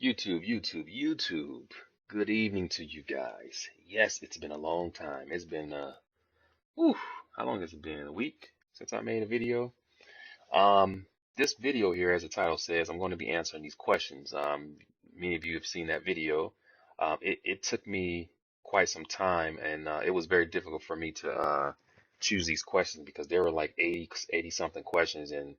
YouTube. Good evening to you guys. Yes, it's been a long time. It's been whew, how long has it been? A week since I made a video. Um, this video here, as the title says, I'm going to be answering these questions. Many of you have seen that video. It took me quite some time, and it was very difficult for me to choose these questions because there were like 80 something questions, and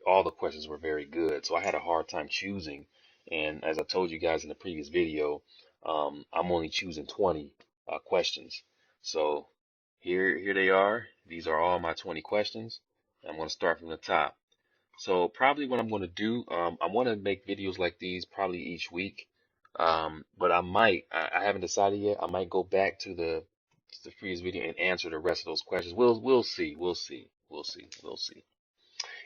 all the questions were very good. So I had a hard time choosing. And as I told you guys in the previous video, I'm only choosing 20 questions. So here they are. These are all my 20 questions. I'm going to start from the top. So probably what I'm going to do, I want to make videos like these probably each week. But I haven't decided yet. I might go back to the previous video and answer the rest of those questions. We'll see. We'll see.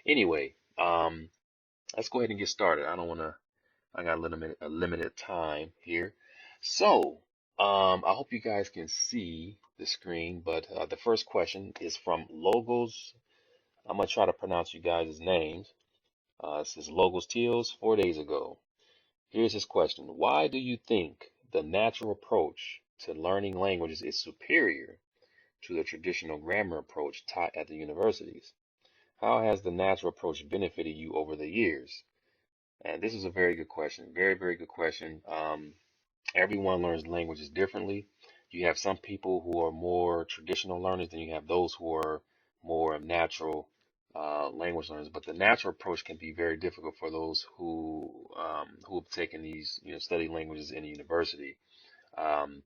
Anyway, let's go ahead and get started. I got a limited time here. So, I hope you guys can see the screen, but the first question is from Logos. I'm gonna try to pronounce you guys' names. It says Logos Teals 4 days ago. Here's his question. Why do you think the natural approach to learning languages is superior to the traditional grammar approach taught at the universities? How has the natural approach benefited you over the years? And this is a very good question. Very good question. Everyone learns languages differently. You have some people who are more traditional learners, than you have those who are more natural language learners. But the natural approach can be very difficult for those who have taken these, study languages in a university. Um,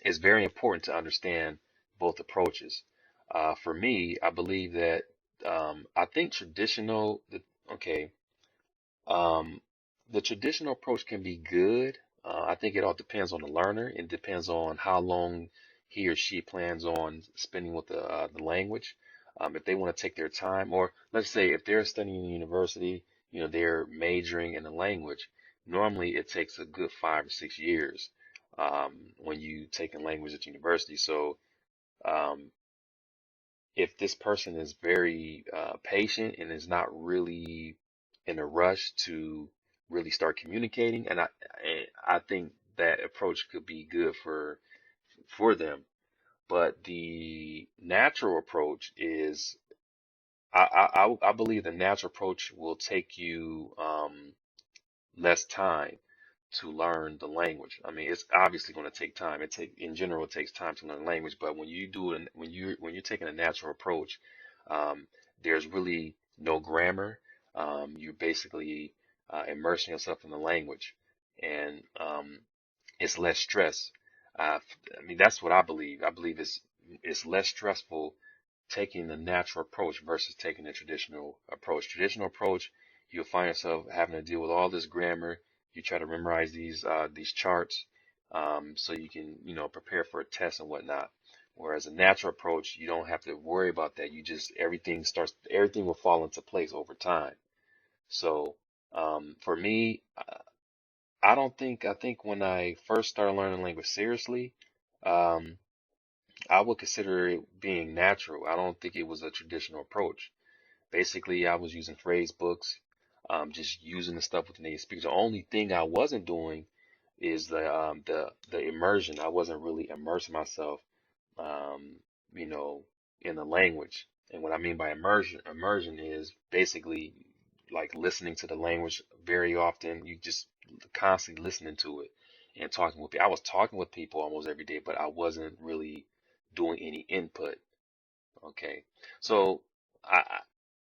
it's very important to understand both approaches. For me, I believe that I think okay, um, the traditional approach can be good. I think it all depends on the learner. It depends on how long he or she plans on spending with the language. If they want to take their time, or let's say if they're studying in university, they're majoring in the language. Normally, it takes a good 5 or 6 years when you take a language at university. So, um, if this person is very patient and is not really in a rush to really start communicating, and I think that approach could be good for them. But the natural approach is, I believe the natural approach will take you less time to learn the language. I mean, it's obviously going to take time. In general, it takes time to learn language, but when you do it, when you're taking a natural approach, um, there's really no grammar. You're basically immersing yourself in the language, and it's less stress. I mean, that's what I believe. I believe it's less stressful taking the natural approach versus taking the traditional approach. Traditional approach, you'll find yourself having to deal with all this grammar. You try to memorize these charts, so you can prepare for a test and whatnot. Whereas a natural approach, you don't have to worry about that. You just everything will fall into place over time. So for me, I think when I first started learning language seriously, um, I would consider it being natural. I don't think it was a traditional approach. Basically, I was using phrase books, just using the stuff with the native speakers. The only thing I wasn't doing is the immersion. I wasn't really immersing myself, um, you know, in the language. And what I mean by immersion is basically like listening to the language very often. You just constantly listening to it and talking with people. I was talking with people almost every day, but I wasn't really doing any input. Okay, so I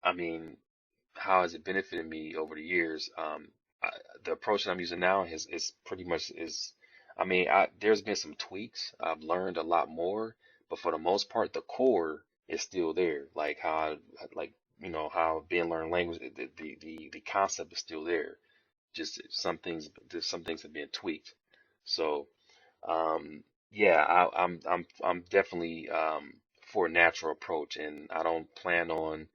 I mean, how has it benefited me over the years? I, the approach that I'm using now is pretty much is, I mean, there's been some tweaks. I've learned a lot more, but for the most part, the core is still there. Like like how being learned language, the concept is still there. Just some things have been tweaked. So, yeah, I'm definitely for a natural approach, and I don't plan on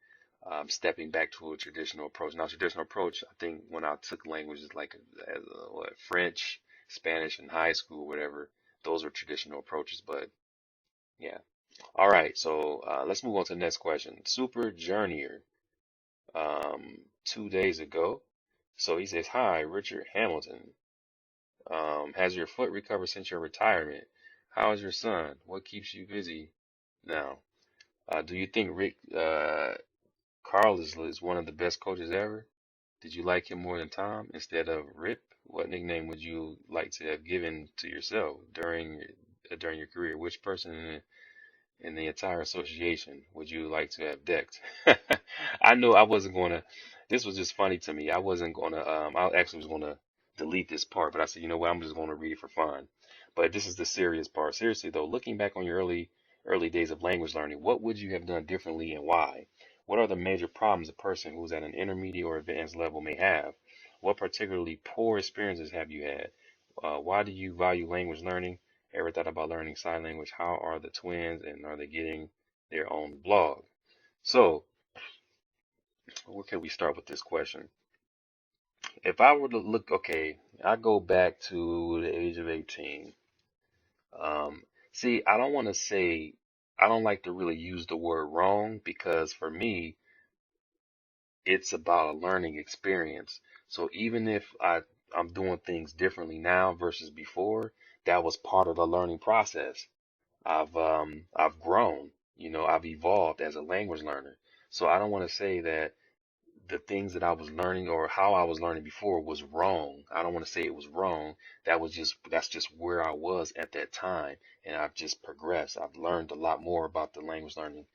stepping back to a traditional approach. Now, traditional approach, I think when I took languages like French, Spanish in high school, whatever, those were traditional approaches. But yeah, all right. So let's move on to the next question. Super Journeyer, 2 days ago. So he says, "Hi, Richard Hamilton. Has your foot recovered since your retirement? How is your son? What keeps you busy now? Do you think Rick Carl is one of the best coaches ever? Did you like him more than Tom instead of Rip? What nickname would you like to have given to yourself during your career? Which person in the entire association would you like to have decked?" I knew I wasn't gonna. This was just funny to me. I wasn't gonna. I actually was gonna delete this part, but I said, you know what? I'm just gonna read it for fun. But this is the serious part. Seriously though, looking back on your early days of language learning, what would you have done differently and why? What are the major problems a person who's at an intermediate or advanced level may have? What particularly poor experiences have you had? Why do you value language learning? Ever thought about learning sign language? How are the twins and are they getting their own blog? So, where can we start with this question? If I were to look, okay, I go back to the age of 18. See, I don't want to say, I don't like to really use the word wrong because for me, it's about a learning experience. So even if I'm doing things differently now versus before, that was part of the learning process. I've grown, I've evolved as a language learner. So I don't want to say that the things that I was learning or how I was learning before was wrong. I don't want to say it was wrong. That's just where I was at that time, and I've just progressed. I've learned a lot more about the language learning,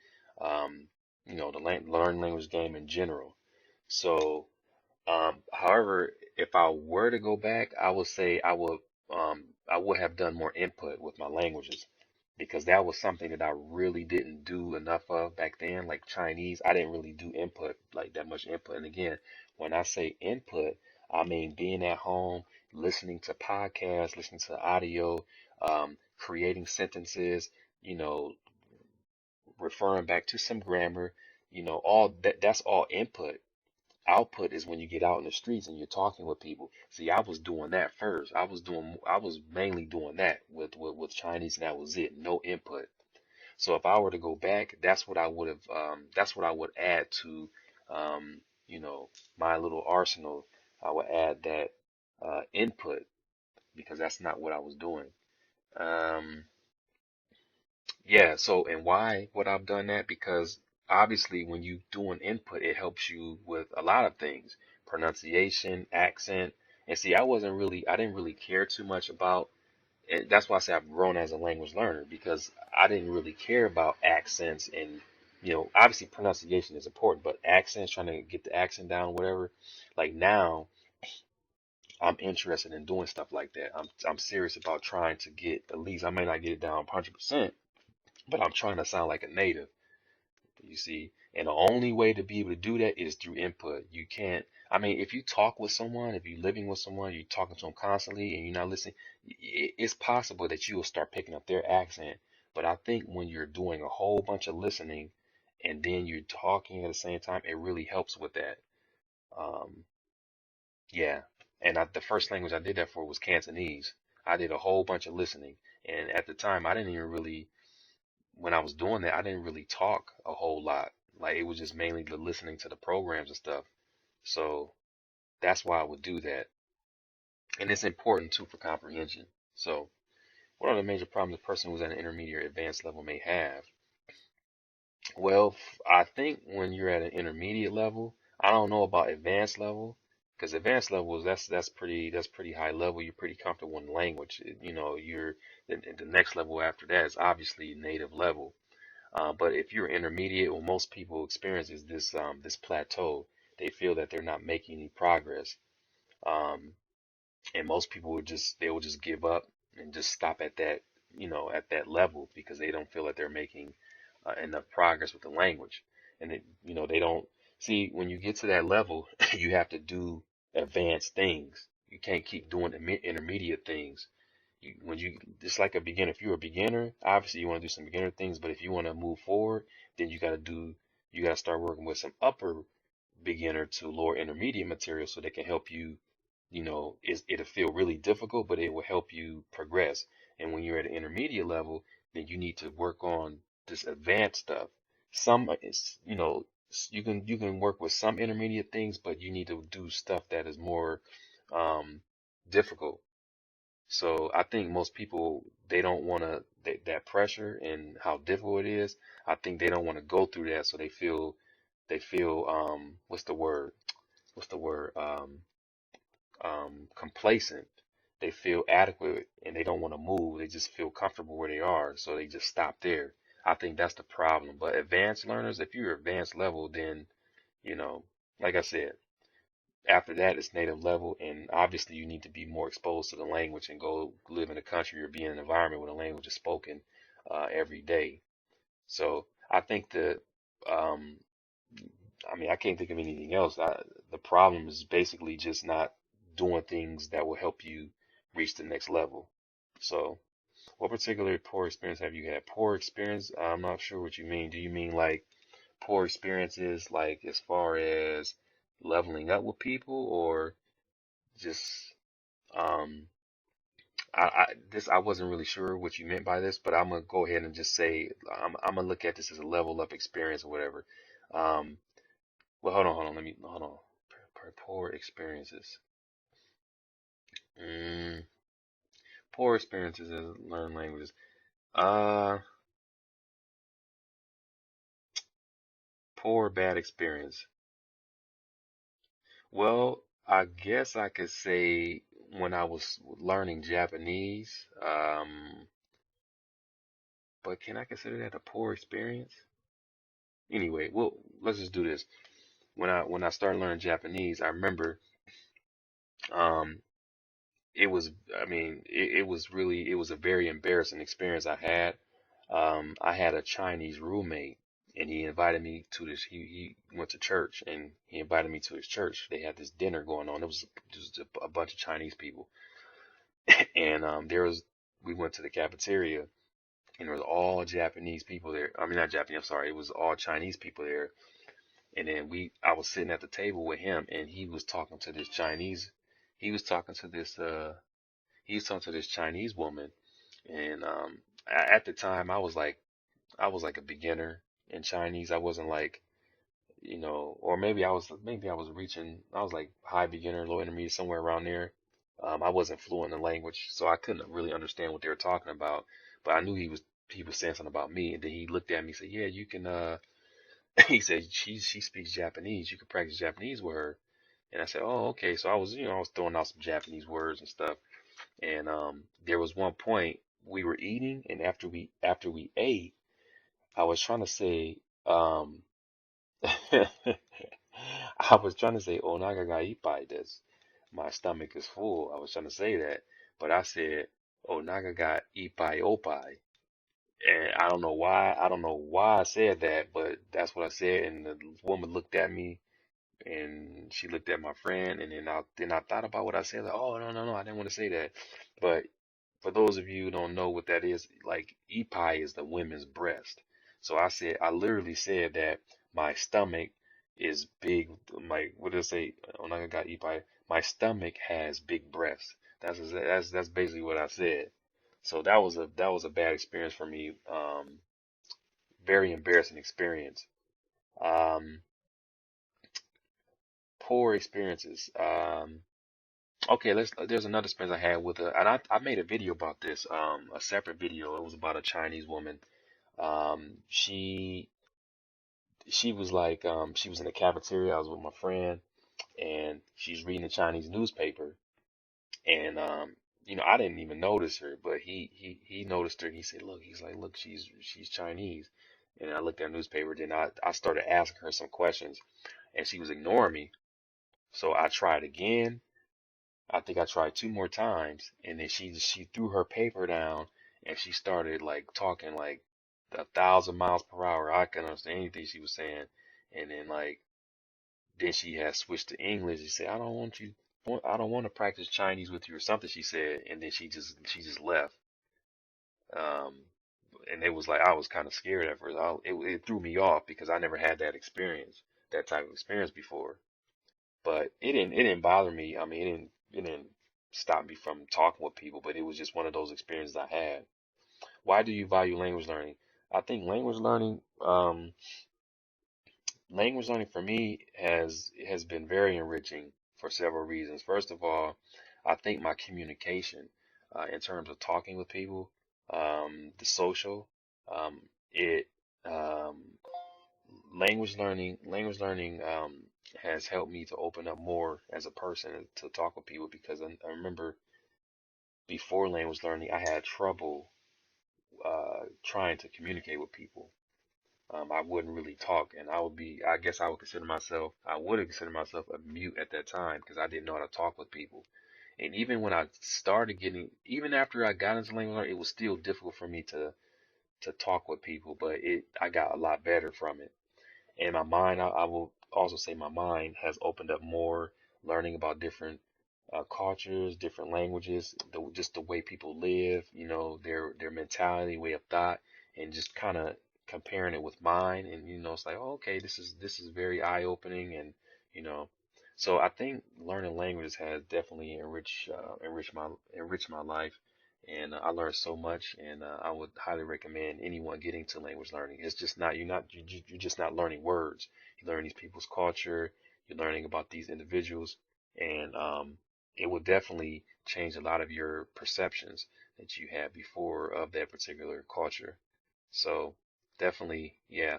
um, the learn language game in general. So however, if I were to go back, I would say I would have done more input with my languages because that was something that I really didn't do enough of back then. Like Chinese, I didn't really do input, like that much input. And again, when I say input, I mean being at home, listening to podcasts, listening to audio, creating sentences, you know, referring back to some grammar, all that's all input. Output is when you get out in the streets and you're talking with people. See, I was doing that first. I was mainly doing that with Chinese, and that was it. No input. So if I were to go back, that's what I would add to, um, my little arsenal. I would add that, input because that's not what I was doing. Um, yeah, so and why would I've done that? Because obviously when you do an input, it helps you with a lot of things, pronunciation, accent. And see, I didn't really care too much about, and that's why I say I've grown as a language learner because I didn't really care about accents and, obviously pronunciation is important, but accents, trying to get the accent down, whatever. Like now, I'm interested in doing stuff like that. I'm serious about trying to get at least, I may not get it down 100%, but I'm trying to sound like a native, you see. And the only way to be able to do that is through input. You can't, I mean, if you talk with someone, if you're living with someone, you're talking to them constantly and you're not listening, it's possible that you will start picking up their accent. But I think when you're doing a whole bunch of listening and then you're talking at the same time, it really helps with that. Um, yeah. And the first language I did that for was Cantonese. I did a whole bunch of listening. And at the time, I didn't even really when I was doing that, I didn't really talk a whole lot. Like it was just mainly the listening to the programs and stuff. So that's why I would do that. And it's important too for comprehension. So what are the major problems a person who's at an intermediate or advanced level may have? Well, I think when you're at an intermediate level, I don't know about advanced level, because advanced levels that's pretty high level. You're pretty comfortable in the language. You're the next level after that is obviously native level. But if you're intermediate, what most people experience is this plateau. They feel that they're not making any progress, um, and most people will just give up and just stop at that at that level because they don't feel that they're making enough progress with the language, and they don't see when you get to that level, you have to do advanced things. You can't keep doing intermediate things. When you It's like a beginner. If you're a beginner, obviously you want to do some beginner things, but if you want to move forward, then you got to start working with some upper beginner to lower intermediate material so they can help you. It'll feel really difficult, but it will help you progress. And when you're at an intermediate level, then you need to work on this advanced stuff. Some, You can work with some intermediate things, but you need to do stuff that is more um, difficult. So I think most people, they don't want to, that pressure and how difficult it is. I think they don't want to go through that, so they feel what's the word? What's the word? Complacent. They feel adequate and they don't want to move. They just feel comfortable where they are, so they just stop there. I think that's the problem. But advanced learners, if you're advanced level, then, you know, like I said, after that it's native level, and obviously you need to be more exposed to the language and go live in a country or be in an environment where the language is spoken every day. So I think that um, I mean, I can't think of anything else. The problem is basically just not doing things that will help you reach the next level. So, what particular poor experience have you had? Poor experience? I'm not sure what you mean. Do you mean like poor experiences, like as far as leveling up with people, or just um, I wasn't really sure what you meant by this, but I'm gonna go ahead and just say I'm gonna look at this as a level up experience or whatever. Um, Well, hold on. Let me hold on. Poor experiences. Mm, poor experiences as learn languages. Uh, poor bad experience. Well, I guess I could say when I was learning Japanese. But can I consider that a poor experience? Anyway, well, let's just do this. When I started learning Japanese, I remember um it was, I mean, it was a very embarrassing experience I had. I had a Chinese roommate, and he invited me to this. He went to church, and he invited me to his church. They had this dinner going on. It was just a bunch of Chinese people, and we went to the cafeteria, and there was all Japanese people there. I mean, not Japanese. I'm sorry. It was all Chinese people there. And then I was sitting at the table with him, and he was talking to this Chinese. He was talking to this. He was talking to this Chinese woman, and at the time I was like a beginner in Chinese. I wasn't like, or maybe I was reaching. I was like high beginner, low intermediate, somewhere around there. I wasn't fluent in the language, so I couldn't really understand what they were talking about. But I knew he was saying something about me, and then he looked at me and said, "Yeah, you can." He said she speaks Japanese. You can practice Japanese with her. And I said, "Oh, okay." So I was throwing out some Japanese words and stuff. And there was one point we were eating, and after we ate, I was trying to say, I was trying to say, "Onaga ga ippai desu." My stomach is full. I was trying to say that, but I said, "Onaga ga ippai oppai." And I don't know why. I don't know why I said that, but that's what I said. And the woman looked at me, and she looked at my friend, and then I thought about what I said. Like, oh, no, no, no, I didn't want to say that. But for those of you who don't know what that is, like epi is the women's breast. So I literally said that my stomach is big. My, what did I say? When I got epi, my stomach has big breasts. That's basically what I said. So that was a bad experience for me. Very embarrassing experience. Um, poor experiences. Okay, there's another experience I had with and I made a video about this, a separate video. It was about a Chinese woman. Um, she she was like, she was in the cafeteria. I was with my friend, and she's reading the Chinese newspaper. And I didn't even notice her, but he noticed her. He said, "Look," he's like, "Look, she's Chinese." And I looked at the newspaper. Then I started asking her some questions, and she was ignoring me. So I tried again. I think I tried two more times, and then she threw her paper down, and she started like talking like 1,000 miles per hour. I couldn't understand anything she was saying, and then she had switched to English. She said, I don't want to practice Chinese with you," or something she said, and then she just left. Um, and it was like I was kind of scared at first. It threw me off because I never had that type of experience before. But it didn't bother me. I mean, it didn't stop me from talking with people, but it was just one of those experiences I had. Why do you value language learning? I think language learning, language learning for me has been very enriching for several reasons. First of all, I think my communication, in terms of talking with people, the social, um, it um, language learning has helped me to open up more as a person to talk with people because I remember before language learning, I had trouble trying to communicate with people. I wouldn't really talk, and I guess I would have considered myself a mute at that time because I didn't know how to talk with people. And even when I started even after I got into language learning, it was still difficult for me to talk with people, but I got a lot better from it. And my mind, I will also say my mind has opened up more, learning about different cultures, different languages, just the way people live, their mentality, way of thought, and just kind of comparing it with mine. And it's like, oh, okay, this is very eye-opening, and you know, so I think learning languages has definitely enriched my life. And I learned so much, and I would highly recommend anyone getting to language learning. It's just not you're just not learning words. You learn these people's culture. You're learning about these individuals, and it will definitely change a lot of your perceptions that you had before of that particular culture. So definitely, yeah.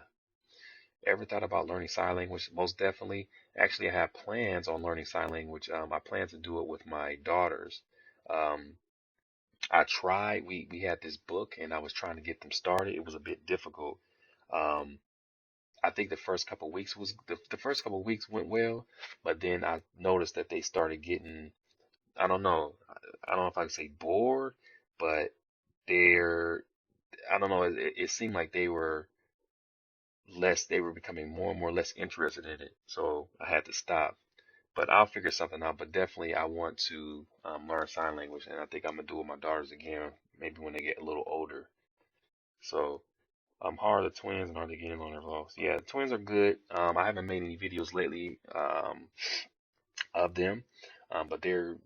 Ever thought about learning sign language? Most definitely. Actually, I have plans on learning sign language. I plan to do it with my daughters. Um, I tried. We had this book, and I was trying to get them started. It was a bit difficult. Um, I think the first couple of weeks went well, but then I noticed that they started getting, I don't know, I don't know if I can say bored, but they're I don't know. It seemed like they were becoming more and more less interested in it, so I had to stop. But I'll figure something out. But definitely, I want to learn sign language, and I think I'm gonna do it with my daughters again, maybe when they get a little older. So, how are the twins and are they getting on their vlogs? Yeah, the twins are good. I haven't made any videos lately of them, but they're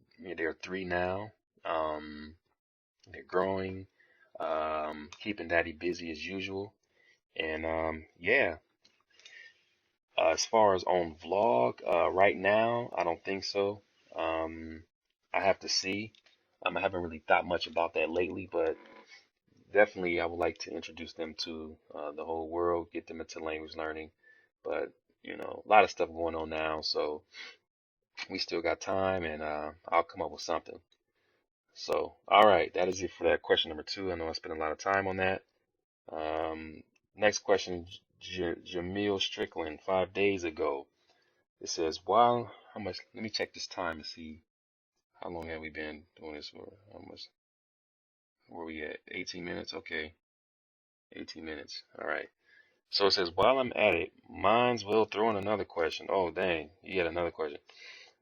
three now. Um, they're growing, keeping daddy busy as usual, and yeah. As far as on vlog, right now, I don't think so. Um, I have to see. I haven't really thought much about that lately, but definitely I would like to introduce them to the whole world, get them into language learning. But, a lot of stuff going on now, so we still got time, and I'll come up with something. So, all right, that is it for that question number two. I know I spent a lot of time on that. Um, Next question, Jamil Strickland, 5 days ago. It says, while, how much, let me check this time to see how long have we been doing this for? How much, where we at? 18 minutes? Okay, 18 minutes. All right. So it says, while I'm at it, mine's will throw in another question. Oh, dang, you had another question.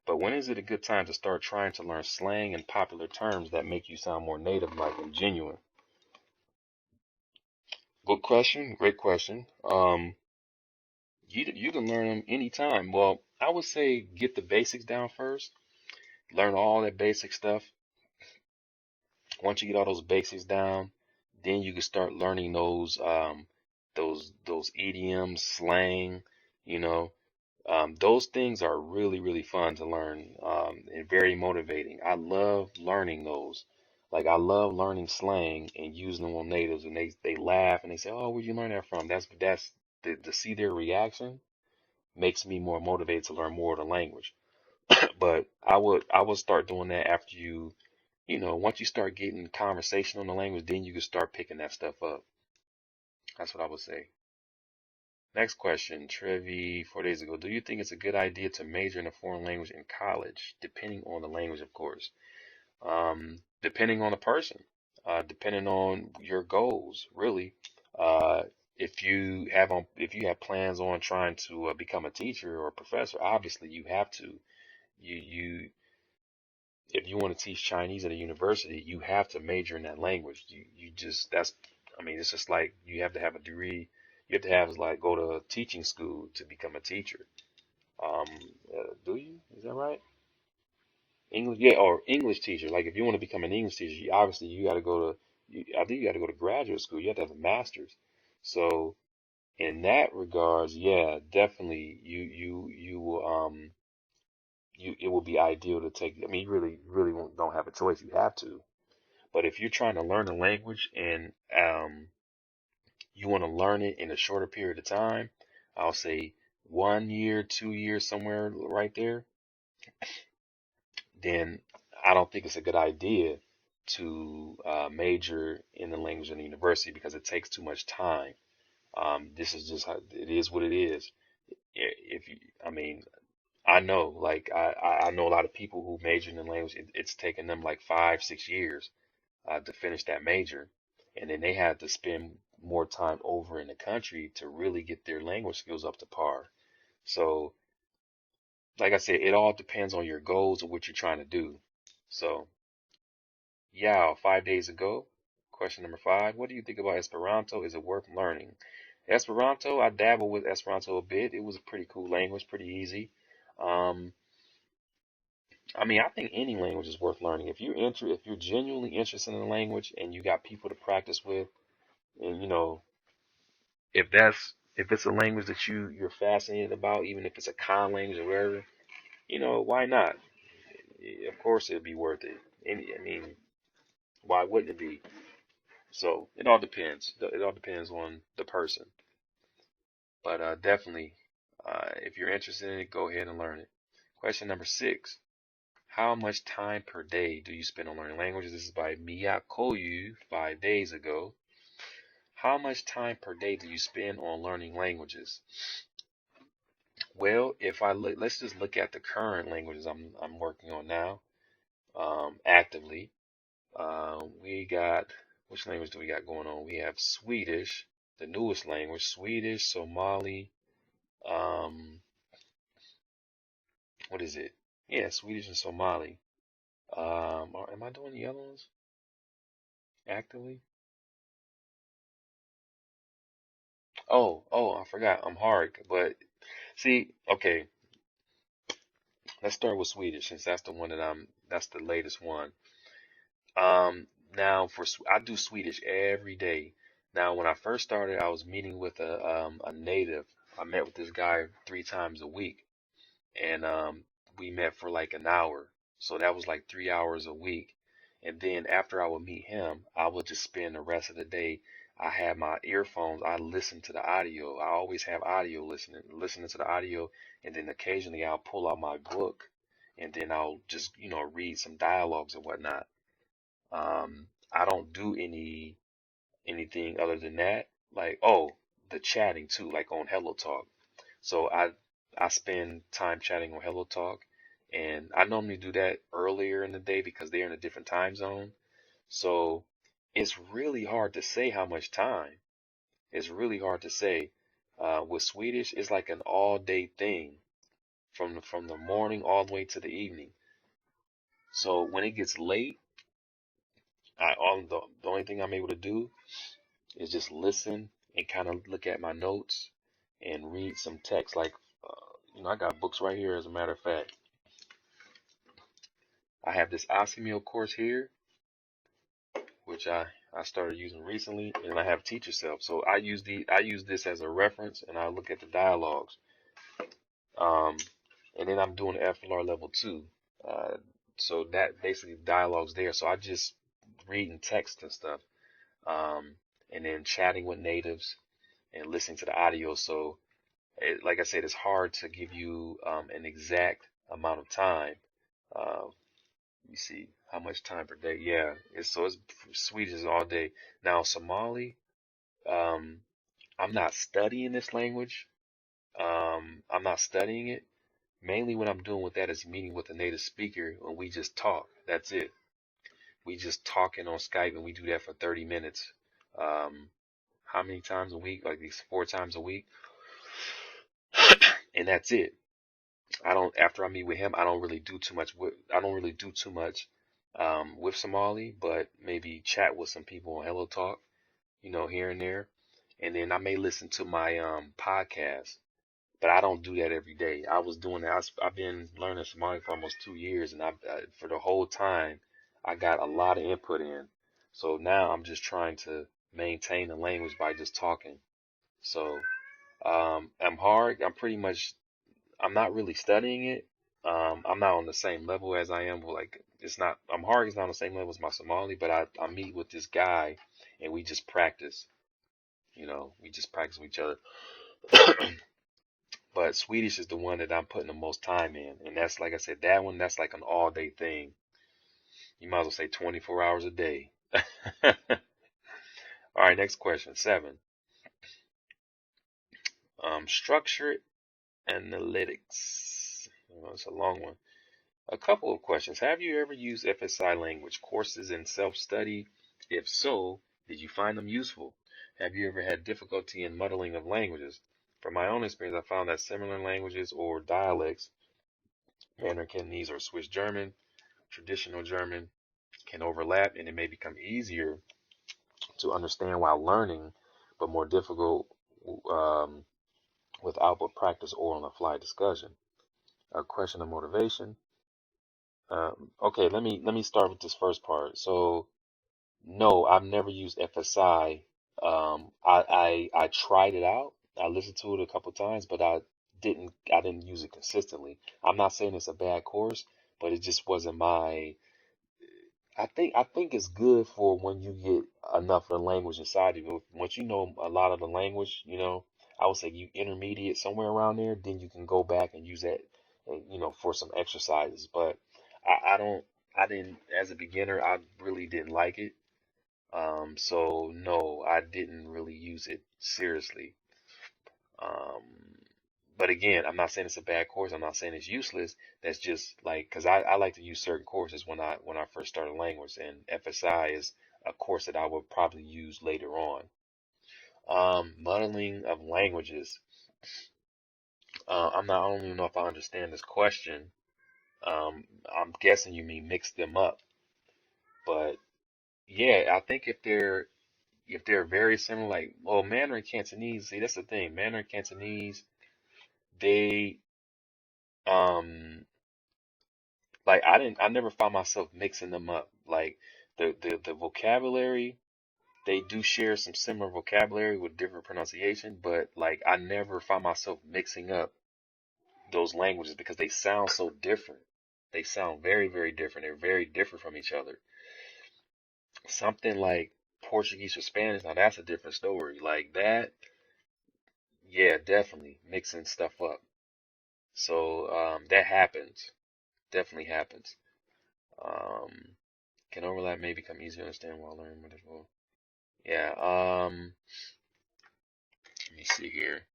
But when is it a good time to start trying to learn slang and popular terms that make you sound more native-like and genuine? Good question. Great question. You can learn them anytime. Well, I would say get the basics down first. Learn all that basic stuff. Once you get all those basics down, then you can start learning those idioms, slang, you know. Those things are really, really fun to learn, and very motivating. I love learning those. Like I love learning slang and using them on natives, and they laugh and they say, "Oh, where'd you learn that from?" That's to see their reaction makes me more motivated to learn more of the language. But I would start doing that after once you start getting conversation on the language, then you can start picking that stuff up. That's what I would say. Next question, Trevi, 4 days ago. Do you think it's a good idea to major in a foreign language in college? Depending on the language, of course. Depending on the person, depending on your goals, really. Uh, if you have plans on trying to become a teacher or a professor, obviously you have to. You if you want to teach Chinese at a university, you have to major in that language. You just I mean, it's just like you have to have a degree. You have to have like go to teaching school to become a teacher. Um, do you? Is that right? English, yeah, or English teacher. Like if you want to become an English teacher, you got to go to. I think you got to go to graduate school. You have to have a master's. So in that regards, yeah, definitely you will it will be ideal to take. I mean, you really don't have a choice. You have to. But if you're trying to learn a language and you want to learn it in a shorter period of time, I'll say 1 year, 2 years, somewhere right there, then I don't think it's a good idea to major in the language in the university because it takes too much time. This is just how it is what it is. If you, I mean, I know, like I know a lot of people who major in the language. It's taken them like 5, 6 years to finish that major, and then they had to spend more time over in the country to really get their language skills up to par. So, like I said, it all depends on your goals and what you're trying to do. So, yeah, 5 days ago, question number 5, what do you think about Esperanto? Is it worth learning? Esperanto, I dabbled with Esperanto a bit. It was a pretty cool language, pretty easy. Um, I mean, I think any language is worth learning. If you're genuinely interested in a language and you got people to practice with, and if it's a language that you're fascinated about, even if it's a con language or whatever, why not? Of course, it'd be worth it. I mean, why wouldn't it be? So it all depends. It all depends on the person. But definitely, if you're interested in it, go ahead and learn it. Question number 6. How much time per day do you spend on learning languages? This is by Miyakoyu 5 days ago. How much time per day do you spend on learning languages? Well, if let's just look at the current languages I'm working on now, actively. We got which language do we got going on? We have Swedish, the newest language, Swedish, Somali, what is it? Yeah, Swedish and Somali. Am I doing the other ones actively? Oh, I forgot. I'm hard, but see, okay, let's start with Swedish since that's the one that's the latest one. Now I do Swedish every day. Now, when I first started, I was meeting with a native. I met with this guy 3 times a week, and we met for like an hour. So that was like 3 hours a week. And then after I would meet him, I would just spend the rest of the day. I had my earphones. I listened to the audio. I always have audio listening to the audio, and then occasionally I'll pull out my book, and then I'll just read some dialogues and whatnot. I don't do anything other than that. Like, oh, the chatting too, like on Hello Talk. So I spend time chatting on Hello Talk, and I normally do that earlier in the day because they're in a different time zone. So it's really hard to say how much time. It's really hard to say. With Swedish, it's like an all day thing from the morning all the way to the evening. So when it gets late, the only thing I'm able to do is just listen and kind of look at my notes and read some text. Like, I got books right here. As a matter of fact, I have this Asimil course here, which I started using recently, and I have Teach Yourself. So I use this as a reference, and I look at the dialogues. Um, and then I'm doing FLR level 2. Uh, so that basically dialogues there. So I just reading text and stuff. Um, and then chatting with natives and listening to the audio. So like I said, it's hard to give you an exact amount of time. Uh, you see how much time per day? Yeah, it's Swedish is all day. Now Somali, um, I'm not studying this language. I'm not studying it. Mainly what I'm doing with that is meeting with a native speaker and we just talk. That's it. We just talking on Skype and we do that for 30 minutes. Um, how many times a week? Like these 4 times a week, and that's it. I don't after I meet with him, I don't really do too much with Somali, but maybe chat with some people on Hello Talk, here and there. And then I may listen to my podcast, but I don't do that every day. I was doing that. I've been learning Somali for almost 2 years, and for the whole time I got a lot of input in. So now I'm just trying to maintain the language by just talking. So Amharic, I'm not really studying it. I'm not on the same level as I am. Well, like, Amharic is not on the same level as my Somali, but I meet with this guy and we just practice. We just practice with each other. But Swedish is the one that I'm putting the most time in. And that's, like I said, that one, that's like an all day thing. You might as well say 24 hours a day. All right, next question, 7. Structured analytics. Oh, it's a long one. A couple of questions. Have you ever used FSI language courses in self-study? If so, did you find them useful? Have you ever had difficulty in muddling of languages? From my own experience, I found that similar languages or dialects, Mandarin Cantonese or Swiss German, traditional German, can overlap and it may become easier to understand while learning, but more difficult um, with output practice or on the fly discussion. A question of motivation. Okay, let me start with this first part. So, no, I've never used FSI. I tried it out. I listened to it a couple times, but I didn't use it consistently. I'm not saying it's a bad course, but it just wasn't my. I think it's good for when you get enough of the language inside of you. Once you know a lot of the language, I would say you intermediate somewhere around there, then you can go back and use that, for some exercises. But I don't, I didn't, as a beginner, I really didn't like it. So no, I didn't really use it seriously. Um, but again, I'm not saying it's a bad course. I'm not saying it's useless. That's just like, because I like to use certain courses when I first started language, and FSI is a course that I would probably use later on. Modeling of languages. I don't even know if I understand this question. I'm guessing you mean mix them up, but yeah, I think if they're very similar, like, well, Mandarin Cantonese. See, that's the thing. Mandarin Cantonese, they um like I never found myself mixing them up. Like the vocabulary, they do share some similar vocabulary with different pronunciation, but like I never found myself mixing up those languages because they sound so different. They sound very, very different. They're very different from each other. Something like Portuguese or Spanish, now that's a different story. Like that, yeah, definitely mixing stuff up. So that happens. Definitely happens. Um, can overlap may become easier to understand while learning what as well. Yeah. Let me see here.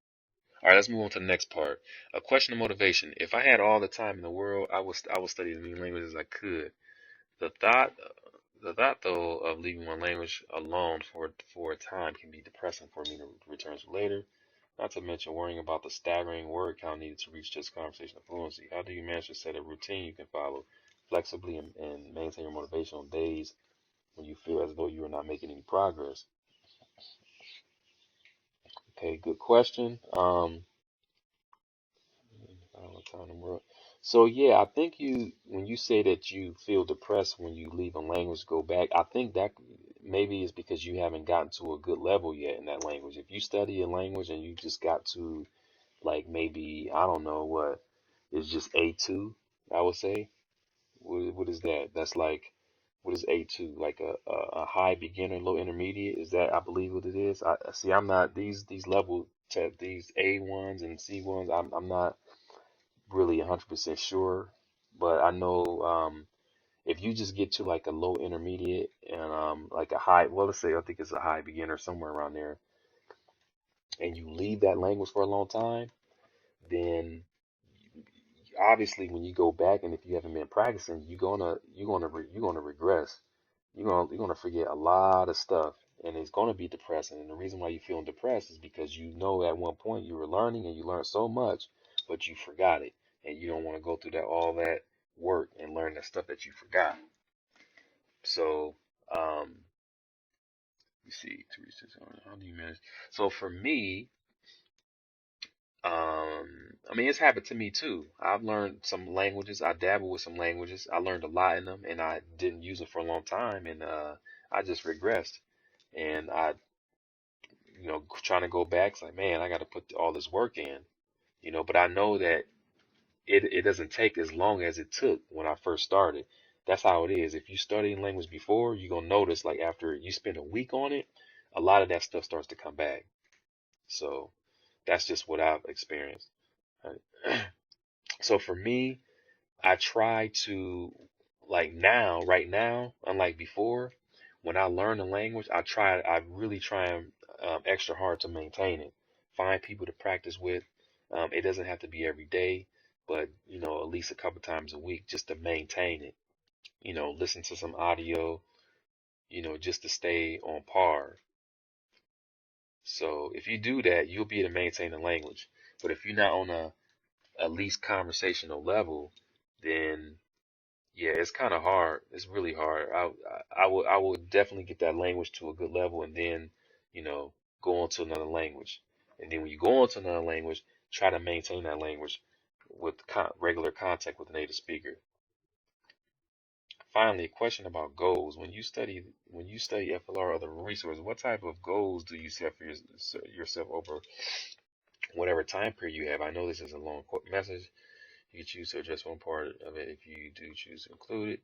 All right, let's move on to the next part. A question of motivation. If I had all the time in the world, I would study as many languages as I could. The thought, the thought though of leaving one language alone for a time can be depressing for me to return to later. Not to mention worrying about the staggering word count needed to reach just conversational fluency. How do you manage to set a routine you can follow flexibly and maintain your motivation on days when you feel as though you are not making any progress? Okay, good question. All the time in the world. So yeah, I think when you say that you feel depressed when you leave a language to go back, I think that maybe is because you haven't gotten to a good level yet in that language. If you study a language and you just got to like maybe I don't know what is just A2, I would say. What is that? That's like what is A2? Like a high beginner, low intermediate? Is that I believe what it is? I see. I'm not these level these A1s and C1s. I'm not really 100% sure, but I know if you just get to like a low intermediate and like a high, well, let's say I think it's a high beginner somewhere around there, and you leave that language for a long time, then obviously when you go back and if you haven't been practicing, you're gonna regress. You're gonna forget a lot of stuff, and it's gonna be depressing. And the reason why you're feeling depressed is because you know at one point you were learning and you learned so much, but you forgot it, and you don't want to go through that all that work and learn that stuff that you forgot. So, you see, to reach this, how do you manage? So for me, I mean, it's happened to me too. I've learned some languages. I dabble with some languages. I learned a lot in them, and I didn't use them for a long time, and I just regressed. And trying to go back. It's like, man, I got to put all this work in, but I know that it doesn't take as long as it took when I first started. That's how it is. If you studied language before, you're gonna notice like after you spend a week on it, a lot of that stuff starts to come back. So that's just what I've experienced. Right? So for me, I try to like now, right now, unlike before, when I learn a language, I really try and extra hard to maintain it. Find people to practice with. It doesn't have to be every day, but at least a couple times a week just to maintain it. Listen to some audio, just to stay on par. So if you do that, you'll be able to maintain the language. But if you're not on a at least conversational level, then yeah, it's kind of hard. It's really hard. I would definitely get that language to a good level and then, you know, go on to another language. And then when you go on to another language, try to maintain that language with regular contact with a native speaker. Finally, a question about goals. When you study FLR or other resources, what type of goals do you set for yourself over whatever time period you have? I know this is a long message. You can choose to address one part of it if you do choose to include it.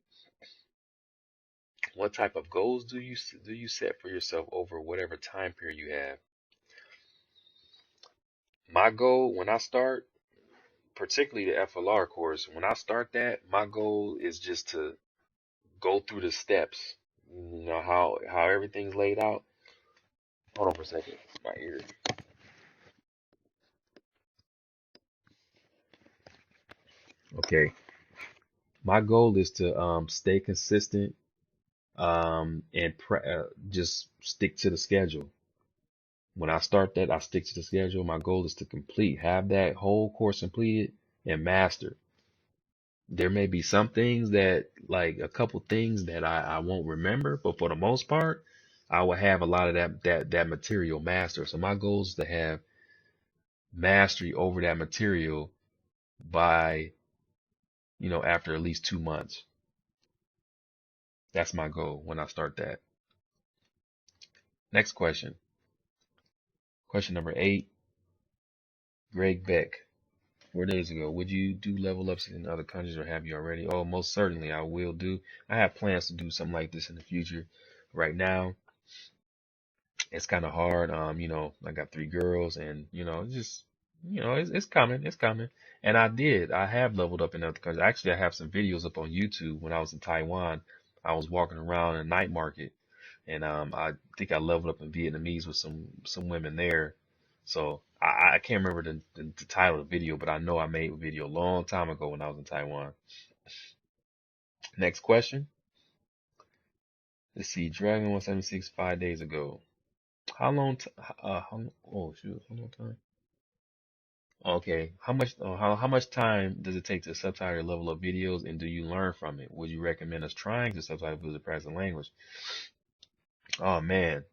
What type of goals do you set for yourself over whatever time period you have? My goal when I start, particularly the FLR course, when I start that, my goal is just to go through the steps. You know how everything's laid out. Hold on for a second. My ear. Okay. My goal is to stay consistent and just stick to the schedule. When I start that, I stick to the schedule. My goal is to have that whole course completed and mastered. There may be some things that, like a couple things that I won't remember, but for the most part, I will have a lot of that material mastered. So my goal is to have mastery over that material by, after at least 2 months. That's my goal when I start that. Next question. Question number 8, Greg Beck. 4 days ago, would you do level ups in other countries or have you already? Oh, most certainly I will do. I have plans to do something like this in the future. Right now, it's kind of hard. I got 3 girls and, it's coming. It's coming. And I have leveled up in other countries. Actually, I have some videos up on YouTube when I was in Taiwan. I was walking around in a night market and I think I leveled up in Vietnamese with some women there. So I can't remember the title of the video, but I know I made a video a long time ago when I was in Taiwan. Next question. Let's see. Dragon 176 5 days ago. How long? Oh shoot, how long time? Okay. How much time does it take to subtitle your level of videos, and do you learn from it? Would you recommend us trying to subtitle videos to practice the language? Oh man,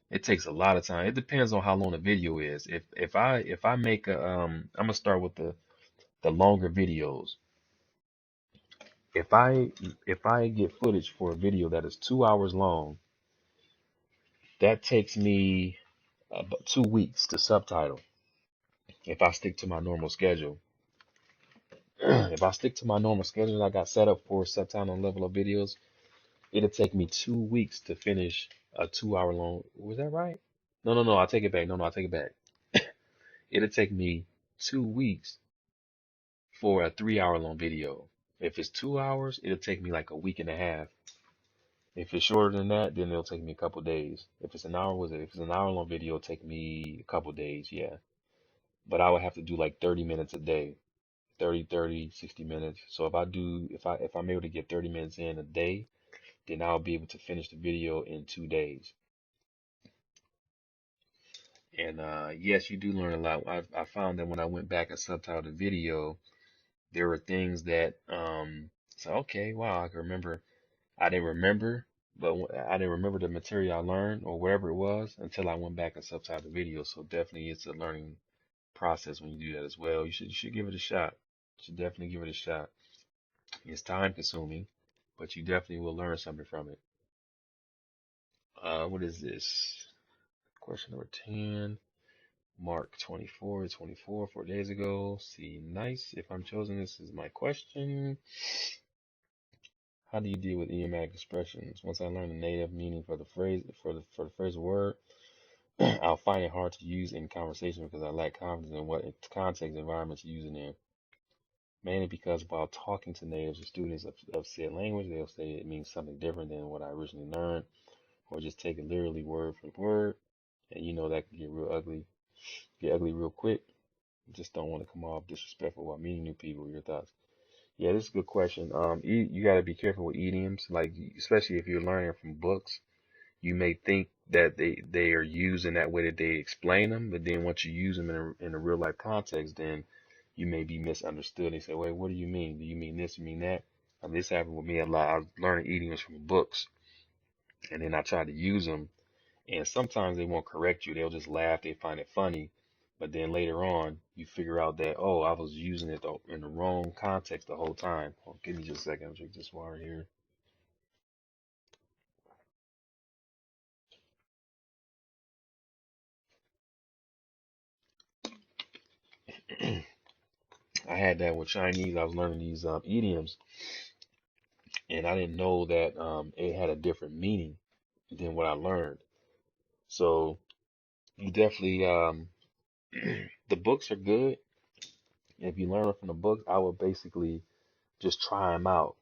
it takes a lot of time. It depends on how long the video is. If I make I'm gonna start with the longer videos. If I get footage for a video that is 2 hours long, that takes me about 2 weeks to subtitle. If I stick to my normal schedule, if I stick to my normal schedule I got set up for subtitle level of videos, it'll take me 2 weeks to finish a 2 hour long. Was that right? No, no, no. I take it back. No, no, I take it back. It'll take me 2 weeks for a 3 hour long video. If it's 2 hours, it'll take me like a week and a half. If it's shorter than that, then it'll take me a couple days. If it's an hour long video, it'll take me a couple days, yeah. But I would have to do like 30 minutes a day. 30, 60 minutes. So if I'm able to get 30 minutes in a day, then I'll be able to finish the video in 2 days. And yes, you do learn a lot. I found that when I went back and subtitled the video, there were things that so okay, wow, I can remember. I didn't remember, but I didn't remember the material I learned or whatever it was until I went back and subtitled the video. So definitely it's a learning process when you do that as well. You should give it a shot. You should definitely give it a shot. It's time consuming, but you definitely will learn something from it. What is this? Question number 10. Mark 24, 4 days ago. See, nice. If I'm chosen, this is my question. How do you deal with idiomatic expressions? Once I learn the native meaning for the phrase or word, I'll find it hard to use in conversation because I lack confidence in what context environment to use it in. Mainly because while talking to natives or students of said language, they'll say it means something different than what I originally learned, or just take it literally word for word, and you know that can get ugly real quick. Just don't want to come off disrespectful while meeting new people. Your thoughts? Yeah, this is a good question. You got to be careful with idioms, like especially if you're learning from books. You may think that they are used in that way that they explain them, but then once you use them in a real life context, then you may be misunderstood. They say, "Wait, what do you mean? Do you mean this? You mean that?" This happened with me a lot. I was learning idioms from books, and then I tried to use them, and sometimes they won't correct you. They'll just laugh. They find it funny. But then later on, you figure out that, oh, I was using it in the wrong context the whole time. Oh, give me just a second. I'll drink this water here. I had that with Chinese. I was learning these idioms, and I didn't know that it had a different meaning than what I learned. So you definitely, the books are good. If you learn from the books, I would basically just try them out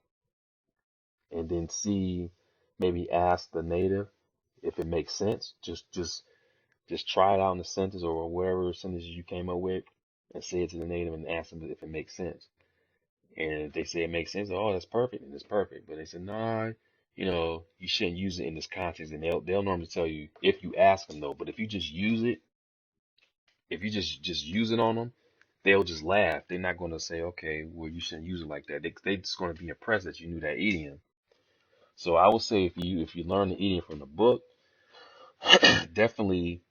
and then see, maybe ask the native if it makes sense. Just try it out in the sentence or whatever sentences you came up with, and say it to the native and ask them if it makes sense. And if they say it makes sense, oh, that's perfect, and it's perfect. But they say, nah, you shouldn't use it in this context. And they'll normally tell you if you ask them though. But if you just use it, if you just use it on them, they'll just laugh. They're not going to say, okay, well, you shouldn't use it like that. They just going to be impressed that you knew that idiom. So I would say if you learn the idiom from the book, definitely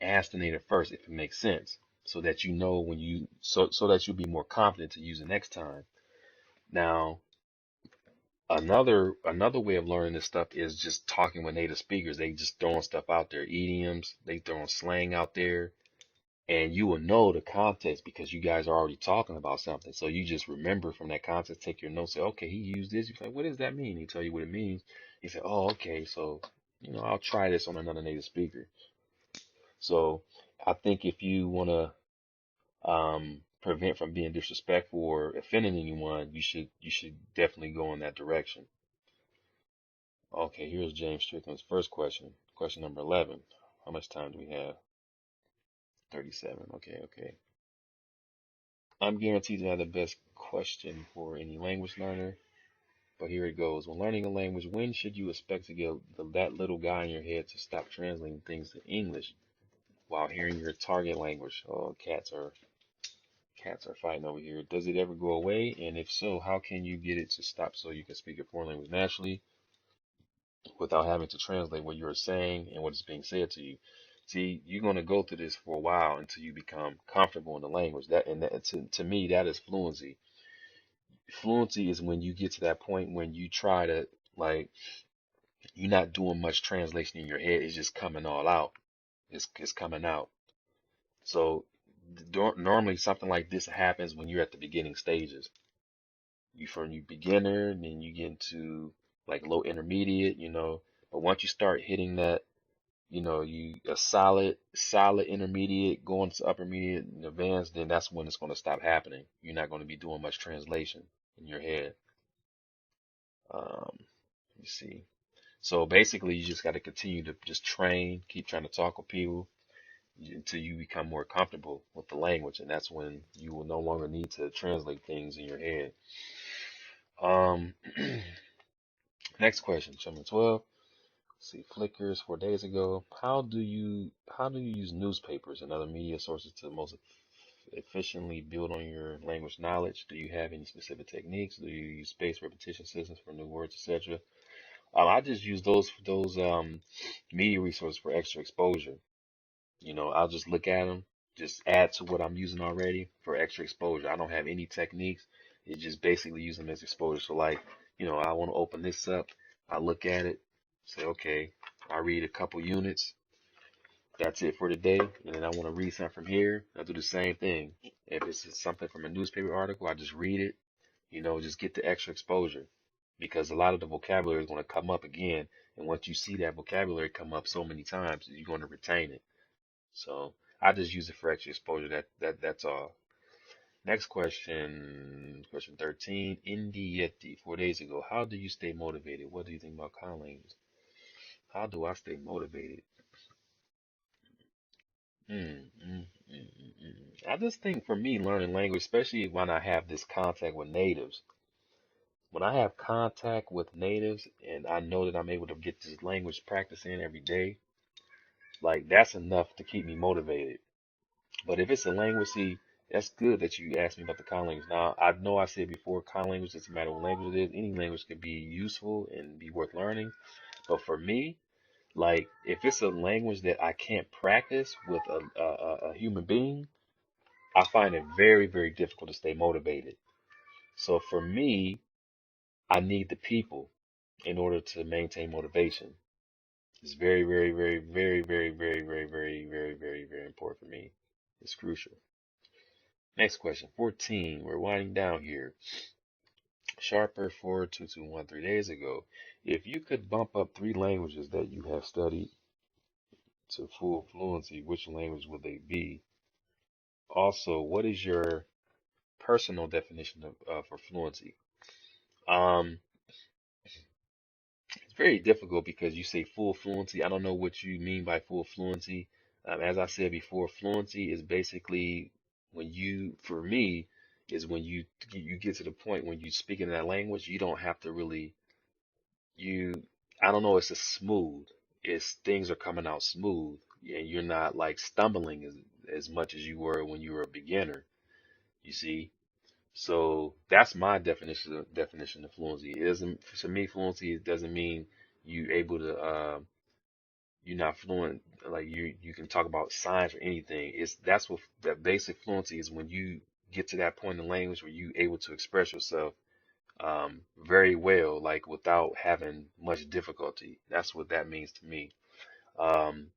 ask the native first if it makes sense, so that you know so that you'll be more confident to use it next time. Now, another way of learning this stuff is just talking with native speakers. They just throwing stuff out there, idioms, they throwing slang out there, and you will know the context because you guys are already talking about something. So you just remember from that context, take your notes, say, okay, he used this. You say, what does that mean? He tell you what it means. You say, oh, okay, so I'll try this on another native speaker. So I think if you want to prevent from being disrespectful or offending anyone, you should definitely go in that direction. Okay, here's James Strickland's first question. Question number 11. How much time do we have? 37. Okay, okay. I'm guaranteed to have the best question for any language learner, but here it goes. When learning a language, when should you expect to get that little guy in your head to stop translating things to English while hearing your target language? Oh, cats are fighting over here. Does it ever go away? And if so, how can you get it to stop so you can speak a foreign language naturally without having to translate what you're saying and what is being said to you? See, you're going to go through this for a while until you become comfortable in the language. To me, that is fluency. Fluency is when you get to that point when you try to, like, you're not doing much translation in your head. It's just coming all out. It's coming out. So normally something like this happens when you're at the beginning stages. You beginner, and then you get into like low intermediate, But once you start hitting that, you a solid intermediate, going to upper intermediate and advanced, then that's when it's going to stop happening. You're not going to be doing much translation in your head. Let me see. So basically, you just got to continue to just train, keep trying to talk with people until you become more comfortable with the language, and that's when you will no longer need to translate things in your head. Um, Next question, number 12. Let's see, Flickers 4 days ago. How do you use newspapers and other media sources to most efficiently build on your language knowledge? Do you have any specific techniques? Do you use spaced repetition systems for new words, etc.? I just use those media resources for extra exposure. I'll just look at them, just add to what I'm using already for extra exposure. I don't have any techniques. It's just basically use them as exposure. So like, I want to open this up. I look at it, say, okay, I read a couple units, That's it for today. And then I want to read something from here. I'll do the same thing. If it's something from a newspaper article, I just read it, just get the extra exposure. Because a lot of the vocabulary is going to come up again. And once you see that vocabulary come up so many times, you're going to retain it. So I just use it for extra exposure. That's all. Next question, question 13. Indietti, 4 days ago. How do you stay motivated? What do you think about conlang? How do I stay motivated? Mm, mm, mm, I just think for me, learning language, especially when I have this contact with natives, when I have contact with natives and I know that I'm able to get this language practice in every day, like that's enough to keep me motivated. But if it's a language, see, that's good that you asked me about the con language. Now, I know I said before, con language doesn't matter what language it is. Any language can be useful and be worth learning. But for me, like if it's a language that I can't practice with a human being, I find it very, very difficult to stay motivated. So for me, I need the people in order to maintain motivation. It's very, very, very, very, very, very, very, very, very, very, very important for me. It's crucial. Next question, 14. We're winding down here. Sharper 4221, 3 days ago. If you could bump up three languages that you have studied to full fluency, which language would they be? Also, what is your personal definition of for fluency? Um, it's very difficult because you say full fluency. I don't know what you mean by full fluency. As I said before, fluency is basically when you, for me, is when you get to the point when you speak in that language, you don't have to really you. I don't know. It's a smooth. It's things are coming out smooth, and you're not like stumbling as much as you were when you were a beginner. You see. So that's my definition of fluency. It doesn't to me fluency doesn't mean you able to you're not fluent like you can talk about science or anything. It's that's what that basic fluency is when you get to that point in language where you able to express yourself very well, like without having much difficulty. That's what that means to me. Um,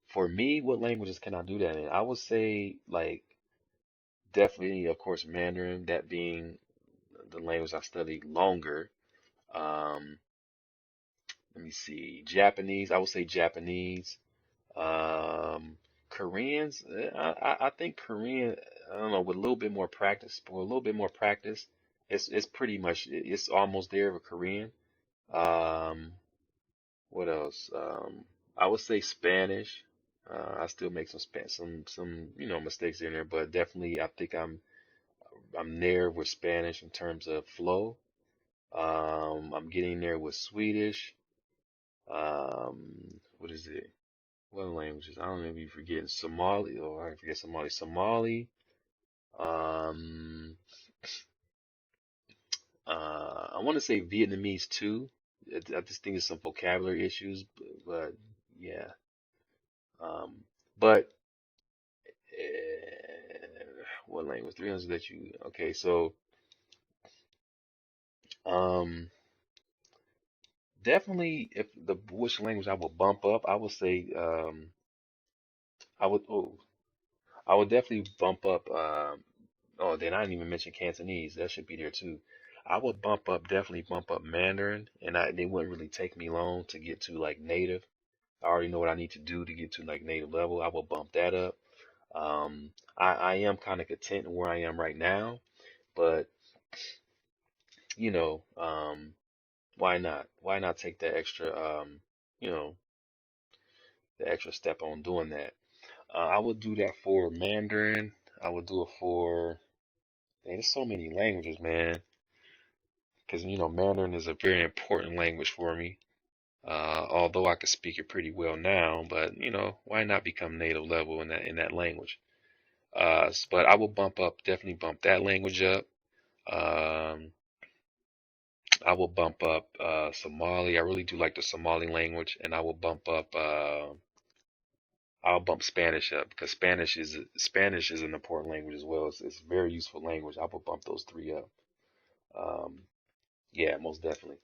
for me, what languages can I do that in? I would say like definitely, of course, Mandarin, that being the language I studied longer. Um, let me see. Japanese, I would say Japanese. Um, Koreans, I think Korean, I don't know, with a little bit more practice, but with a little bit more practice, it's pretty much it's almost there with Korean. Um, what else? I would say Spanish. I still make some mistakes in there, but definitely I think I'm there with Spanish in terms of flow. I'm getting there with Swedish. What is it? What languages? I don't know if you forget Somali. Oh, I forget Somali. Somali. Um, I want to say Vietnamese too. I just think it's some vocabulary issues, but yeah. Um, but what language? 300 that you. Okay, so um, definitely if the which language I would bump up, I would say I would. Oh, I would definitely bump up. Oh, then I didn't even mention Cantonese. That should be there too. I would definitely bump up Mandarin, and they wouldn't really take me long to get to like native. I already know what I need to do to get to like native level. I will bump that up. I am kind of content where I am right now, but you know, why not? Why not take that extra, you know, the extra step on doing that? I would do that for Mandarin. I would do it for, man, there's so many languages, man. Because, Mandarin is a very important language for me. Although I can speak it pretty well now, but, why not become native level in that language? But I will definitely bump that language up. Um, I will bump up Somali. I really do like the Somali language, and I'll bump Spanish up because Spanish is an important language as well. It's a very useful language. I will bump those three up. Um, yeah, most definitely.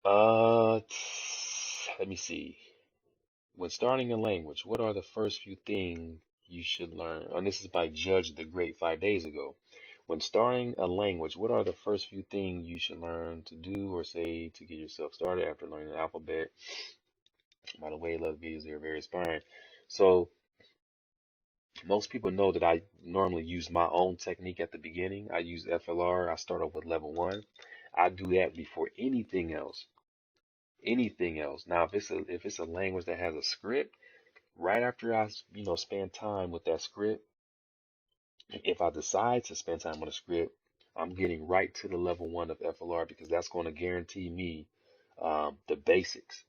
Uh, let me see. When starting a language, what are the first few things you should learn? And this is by Judge the Great 5 days ago. When starting a language, what are the first few things you should learn to do or say to get yourself started after learning the alphabet? By the way, love videos, they're very inspiring. So most people know that I normally use my own technique at the beginning. I use FLR. I start off with level one. I do that before anything else. Anything else. Now, if it's a language that has a script, right after I, spend time with that script, if I decide to spend time on a script, I'm getting right to the level one of FLR because that's going to guarantee me the basics.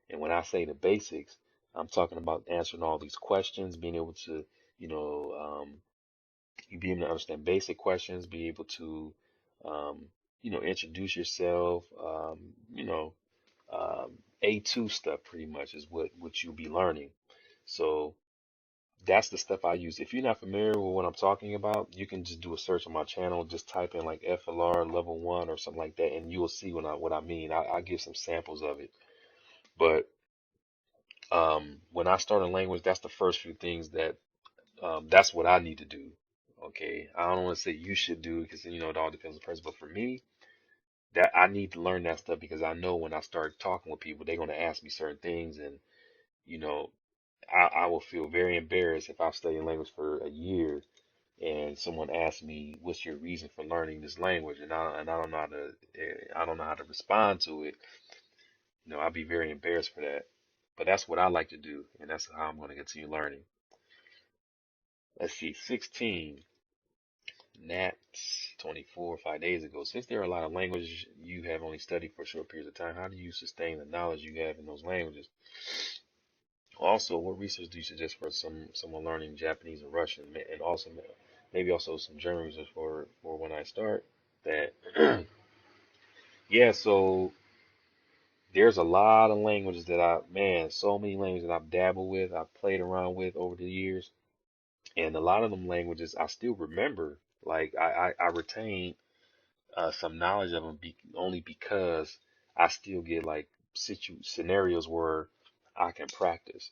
And when I say the basics, I'm talking about answering all these questions, being able to, you know, you be able to understand basic questions, be able to, um, introduce yourself, A2 stuff pretty much is what you'll be learning. So that's the stuff I use. If you're not familiar with what I'm talking about, you can just do a search on my channel, just type in like FLR level one or something like that, and you'll see what I mean. I give some samples of it. But when I start a language, that's the first few things that's what I need to do. Okay, I don't want to say you should do because it all depends on the person. But for me, that I need to learn that stuff because I know when I start talking with people, they're going to ask me certain things, and you know, I will feel very embarrassed if I've studied language for a year and someone asks me, "What's your reason for learning this language?" and I don't know how to respond to it. I'd be very embarrassed for that. But that's what I like to do, and that's how I'm going to continue learning. Let's see, 16. Nats 24 5 days ago. Since there are a lot of languages you have only studied for short periods of time, how do you sustain the knowledge you have in those languages? Also, what research do you suggest for someone learning Japanese and Russian, and also maybe also some German research for when I start that? Yeah, so there's a lot of languages that so many languages that I've dabbled with, I've played around with over the years, and a lot of them languages I still remember. Like I retain some knowledge of them only because I still get like scenarios where I can practice.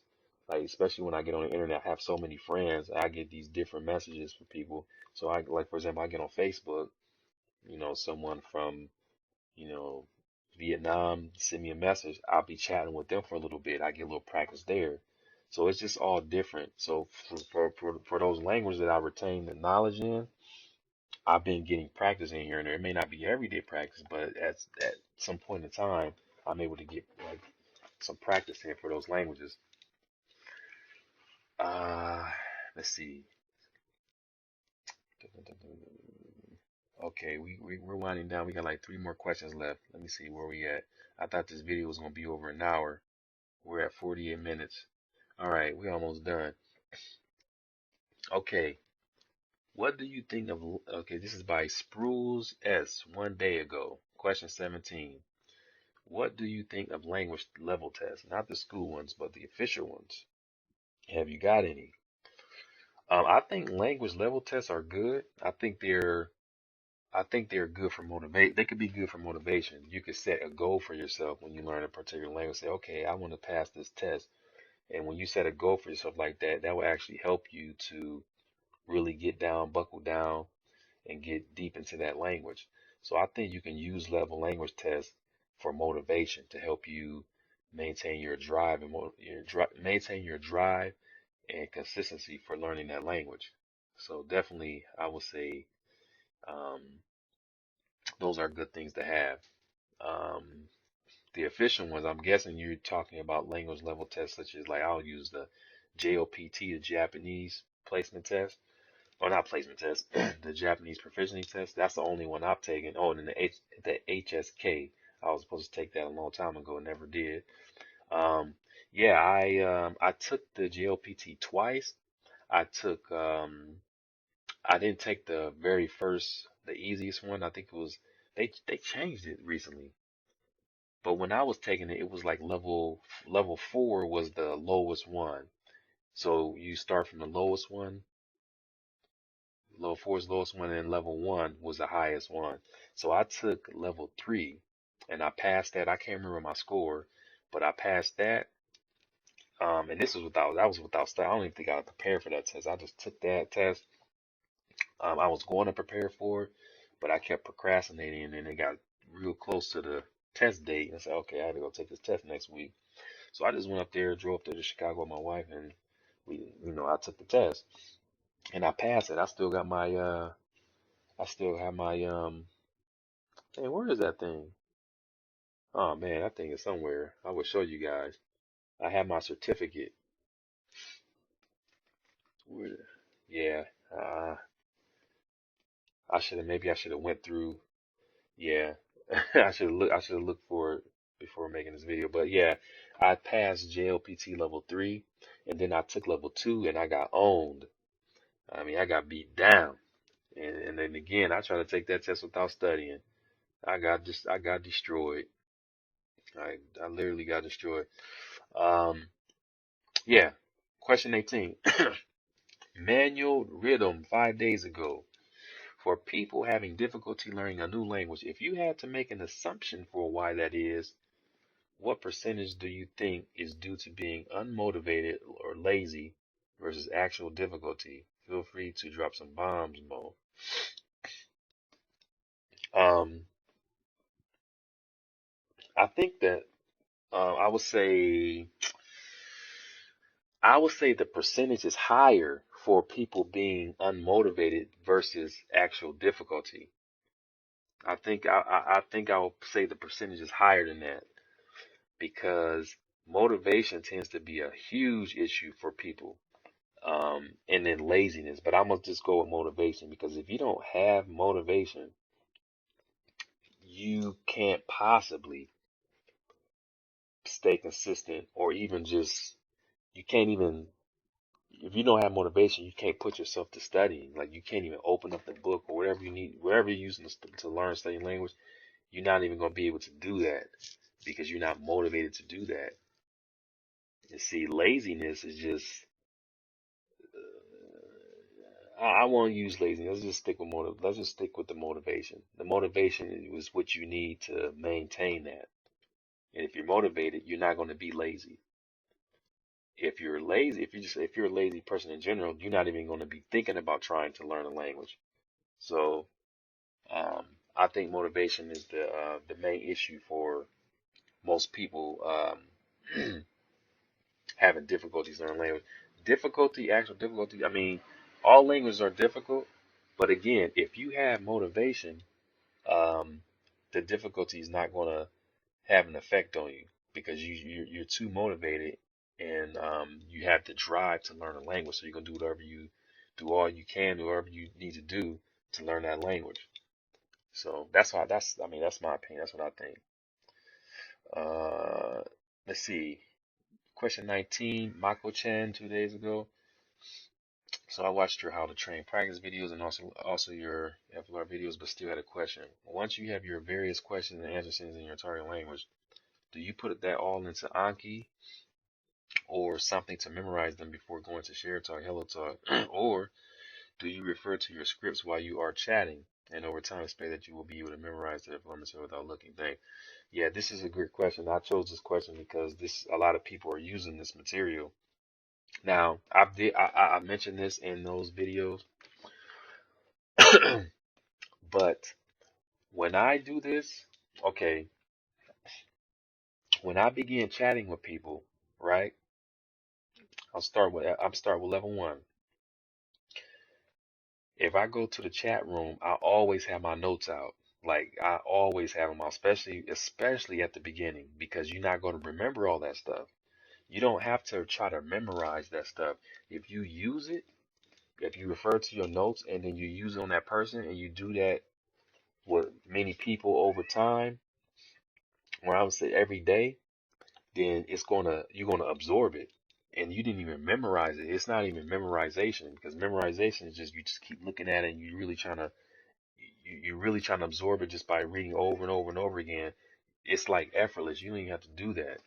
Like especially when I get on the internet, I have so many friends. I get these different messages from people. So I like, for example, I get on Facebook. Someone from you know Vietnam send me a message. I'll be chatting with them for a little bit. I get a little practice there. So it's just all different. So for those languages that I retain the knowledge in, I've been getting practice in here and there. It may not be everyday practice, but at some point in time, I'm able to get like some practice in for those languages. Uh, let's see. Okay, we're winding down. We got like three more questions left. Let me see where we at. I thought this video was gonna be over an hour. We're at 48 minutes. All right, we almost done. Okay, what do you think of? Okay, this is by Sprues S. 1 day ago. Question 17. What do you think of language level tests? Not the school ones, but the official ones. Have you got any? I think language level tests are good. I think they're good for motivate. They could be good for motivation. You could set a goal for yourself when you learn a particular language. Say, okay, I want to pass this test. And when you set a goal for yourself like that, that will actually help you to really get down, buckle down, and get deep into that language. So I think you can use level language tests for motivation to help you maintain your drive and maintain your drive and consistency for learning that language. So definitely, I would say um, those are good things to have. Um, the official ones, I'm guessing you're talking about language level tests, such as like I'll use the JOPT, the Japanese placement test. Or not placement test, the Japanese proficiency test. That's the only one I've taken. Oh, and then the HSK. I was supposed to take that a long time ago, and never did. Yeah, I took the JLPT twice. I didn't take the very first, the easiest one. I think it was they changed it recently. But when I was taking it, it was like level four was the lowest one. So you start from the lowest one. Level four is the lowest one, and level one was the highest one. So I took level three and I passed that. I can't remember my score, but I passed that. And this was without, that was without study. I don't even think I was prepared for that test. I just took that test. I was going to prepare for it, but I kept procrastinating, and it got real close to the test date. And I said, okay, I had to go take this test next week. So I just went up there, drove up there to Chicago with my wife, and I took the test, and I passed it. I still got my, I still have my, hey, where is that thing? Oh man, that thing is somewhere. I will show you guys. I have my certificate. Where, yeah, uh, maybe I should have went through. Yeah, I should have looked for it before making this video. But yeah, I passed JLPT level 3, and then I took level 2, and I got owned. I mean, I got beat down. And then again, I tried to take that test without studying. I got destroyed. I literally got destroyed. Um, yeah. Question 18. Manual rhythm 5 days ago. For people having difficulty learning a new language, if you had to make an assumption for why that is, what percentage do you think is due to being unmotivated or lazy versus actual difficulty? Feel free to drop some bombs, Mo. Um, I think that I would say the percentage is higher for people being unmotivated versus actual difficulty. I think I would say the percentage is higher than that because motivation tends to be a huge issue for people. And then laziness, but I'm gonna just go with motivation because if you don't have motivation, you can't possibly stay consistent or even just you can't even if you don't have motivation, you can't put yourself to studying. Like you can't even open up the book or whatever you need, whatever you're using to learn studying language. You're not even gonna be able to do that because you're not motivated to do that. And see, laziness is just I won't use laziness. Let's just stick with Let's just stick with the motivation. The motivation is what you need to maintain that. And if you're motivated, you're not going to be lazy. If you're lazy, if you're a lazy person in general, you're not even going to be thinking about trying to learn a language. So, um, I think motivation is the main issue for most people having difficulties learning language. Actual difficulty. I mean, all languages are difficult, but again, if you have motivation, um, the difficulty is not going to have an effect on you because you're too motivated and you have the drive to learn a language. So you're gonna do whatever you do, all you can, do whatever you need to do to learn that language. So that's I mean that's my opinion. That's what I think. Uh, let's see. Question 19, Mako Chan 2 days ago. So I watched your how to train practice videos and also your FLR videos, but still had a question. Once you have your various questions and answers in your target language, do you put that all into Anki or something to memorize them before going to share talk, hello talk, or do you refer to your scripts while you are chatting and over time expect that you will be able to memorize the information without looking? Thank. Yeah, this is a great question. I chose this question because this a lot of people are using this material. Now, I mentioned this in those videos, but when I do this, okay, when I begin chatting with people, right? I'll start with level one. If I go to the chat room, I always have my notes out. Like I always have them out, especially at the beginning, because you're not going to remember all that stuff. You don't have to try to memorize that stuff. If you use it, if you refer to your notes and then you use it on that person and you do that with many people over time, or I would say every day, then you're gonna absorb it. And you didn't even memorize it. It's not even memorization because memorization is just you just keep looking at it and you're really trying to absorb it just by reading over and over and over again. It's like effortless. You don't even have to do that.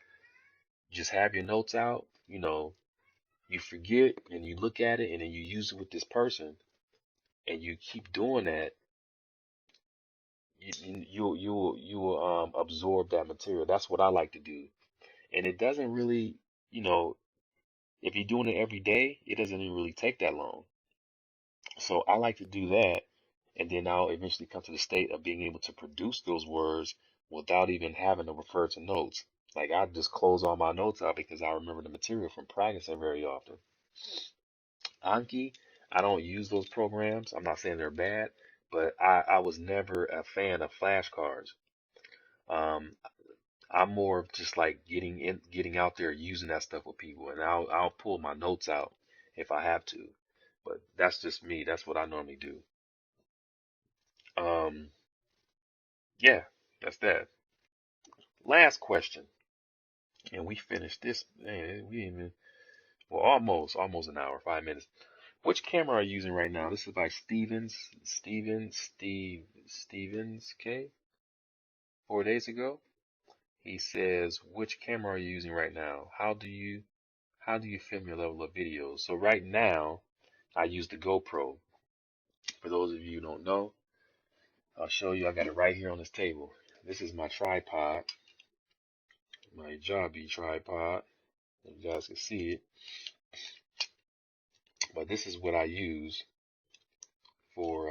Just have your notes out, you forget and you look at it and then you use it with this person and you keep doing that, you will absorb that material. That's what I like to do. And it doesn't really, you know, If you're doing it every day, it doesn't even really take that long. So I like to do that, and then I'll eventually come to the state of being able to produce those words without even having to refer to notes. Like I just close all my notes out because I remember the material from practicing very often. Anki, I don't use those programs. I'm not saying they're bad, but I was never a fan of flashcards. Um, I'm more of just like getting out there, using that stuff with people, and I'll pull my notes out if I have to. But that's just me. That's what I normally do. Um, yeah, that's that. Last question, and we finished this. Man, we even well, almost an hour, 5 minutes. Which camera are you using right now? This is by Stevens K. 4 days ago. He says, which camera are you using right now? How do you film your level of videos? So right now, I use the GoPro. For those of you who don't know, I'll show you. I got it right here on this table. This is my tripod, my Jobby tripod. You guys can see it, but this is what I use for.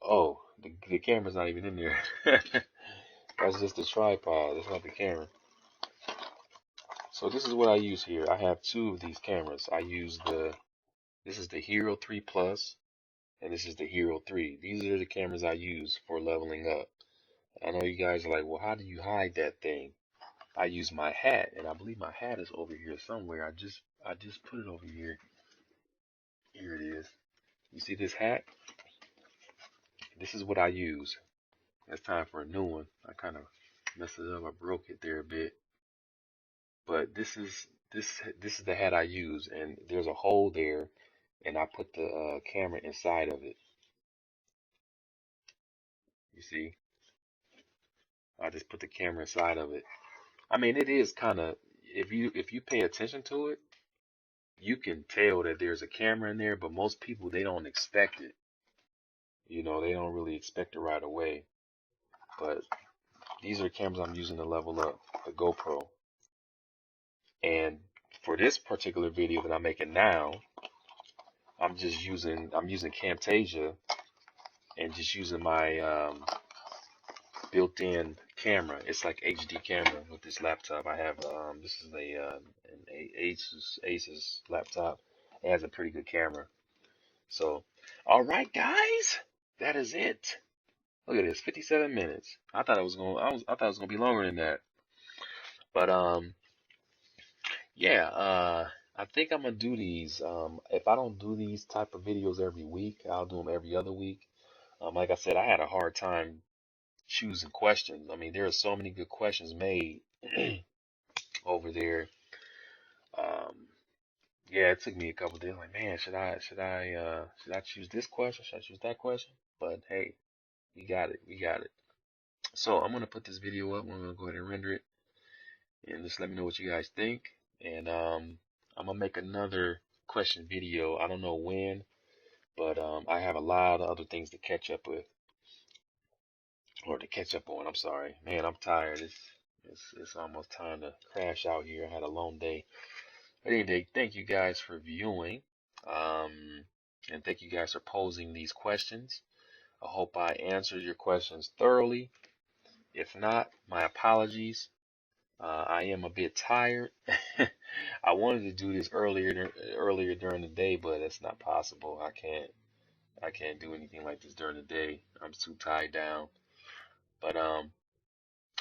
Oh, the camera's not even in there. That's just the tripod. That's not the camera. So this is what I use here. I have two of these cameras. This is the Hero 3 Plus, and this is the Hero 3. These are the cameras I use for leveling up. I know you guys are like, well, how do you hide that thing? I use my hat, and I believe my hat is over here somewhere. I just put it over here. Here it is. You see this hat? This is what I use. It's time for a new one. I kind of messed it up. I broke it there a bit. But this is the hat I use, and there's a hole there, and I put the camera inside of it. You see, I just put the camera inside of it. I mean, it is kind of if you pay attention to it, you can tell that there's a camera in there, but most people they don't expect it. They don't really expect it right away. But these are cameras I'm using to level up the GoPro. And for this particular video that I'm making now, I'm using Camtasia and just using my built-in camera. It's like HD camera with this laptop. I have this is an Asus laptop. It has a pretty good camera. So, all right, guys, that is it. Look at this, 57 minutes. I thought it was gonna be longer than that. But yeah, I think I'm gonna do these. If I don't do these type of videos every week, I'll do them every other week. Like I said, I had a hard time choosing questions. I mean, there are so many good questions made over there. Um, yeah, it took me a couple days. Like, man, should I choose this question? Should I choose that question? But hey, we got it. We got it. So I'm gonna put this video up. I'm gonna go ahead and render it, and just let me know what you guys think. And I'm gonna make another question video. I don't know when, but I have a lot of other things to catch up with, or to catch up on. I'm sorry, man. I'm tired. It's almost time to crash out here. I had a long day. But anyway, thank you guys for viewing, um, and thank you guys for posing these questions. I hope I answered your questions thoroughly. If not, my apologies. I am a bit tired. I wanted to do this earlier during the day, but it's not possible. I can't do anything like this during the day. I'm too tied down. But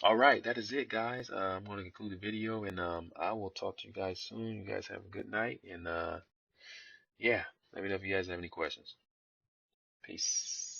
all right, that is it, guys. I'm going to conclude the video, and I will talk to you guys soon. You guys have a good night, and yeah, let me know if you guys have any questions. Peace.